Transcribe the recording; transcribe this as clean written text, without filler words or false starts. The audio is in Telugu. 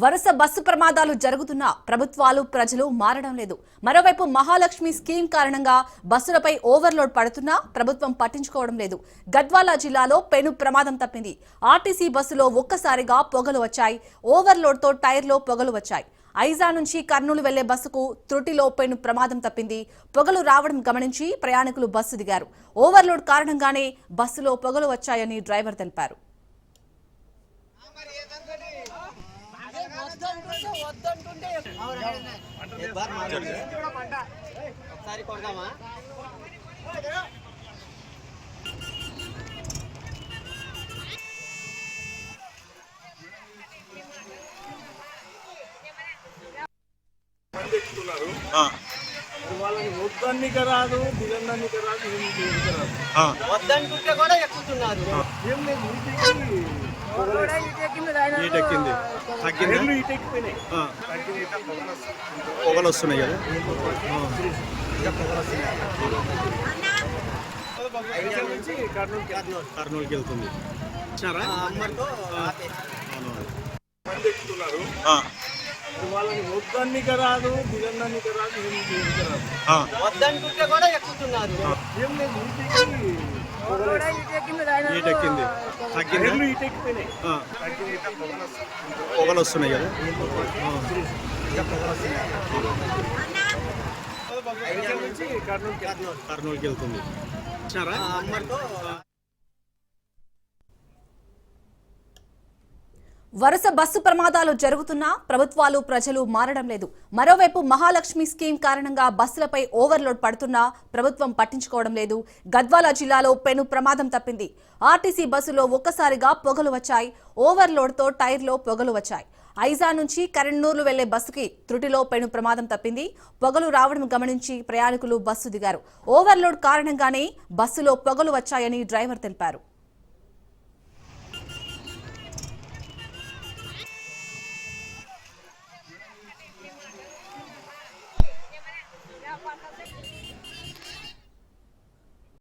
వరుస బస్సు ప్రమాదాలు జరుగుతున్నా ప్రభుత్వాలు ప్రజలు మారడం లేదు. మరోవైపు మహాలక్ష్మి స్కీమ్ కారణంగా బస్సులపై ఓవర్లోడ్ పడుతున్నా ప్రభుత్వం పట్టించుకోవడం లేదు. గద్వాల జిల్లాలో పెను ప్రమాదం తప్పింది. ఆర్టీసీ బస్సులో ఒక్కసారిగా పొగలు వచ్చాయి. ఓవర్లోడ్ తో టైర్లో పొగలు వచ్చాయి. ఐజా నుంచి కర్నూలు వెళ్లే బస్సుకు త్రుటిలో పెను ప్రమాదం తప్పింది. పొగలు రావడం గమనించి ప్రయాణికులు బస్సు దిగారు. ఓవర్లోడ్ కారణంగానే బస్సులో పొగలు వచ్చాయని డ్రైవర్ తెలిపారు. వాళ్ళని వద్దన్నిక రాదు, దిగన్నిక రాదు, వద్దంటుంటే కూడా ఎక్కుతున్నారు. ఏం లేదు, పొగలు వస్తున్నాయి కదా. కర్నూలుకి వెళ్తుంది. వాళ్ళని వద్దన్నిక రాదు, దిగన్నిక రాదు, వద్దంటుంటే కూడా ఎక్కుతున్నారు. ఏం లేదు, పొగలు వస్తున్నాయి కదా. కర్నూలుకి వెళ్తుంది. వరుస బస్సు ప్రమాదాలు జరుగుతున్నా ప్రభుత్వాలు ప్రజలు మారడం లేదు. మరోవైపు మహాలక్ష్మి స్కీమ్ కారణంగా బస్సులపై ఓవర్లోడ్ పడుతున్నా ప్రభుత్వం పట్టించుకోవడం లేదు. గద్వాల జిల్లాలో పెను ప్రమాదం తప్పింది. ఆర్టీసీ బస్సులో ఒక్కసారిగా పొగలు వచ్చాయి. ఓవర్లోడ్ తో టైర్లో పొగలు వచ్చాయి. ఐజా నుంచి కర్నూలు వెళ్లే బస్సుకి త్రుటిలో పెను ప్రమాదం తప్పింది. పొగలు రావడం గమనించి ప్రయాణికులు బస్సు దిగారు. ఓవర్లోడ్ కారణంగానే బస్సులో పొగలు వచ్చాయని డ్రైవర్ తెలిపారు.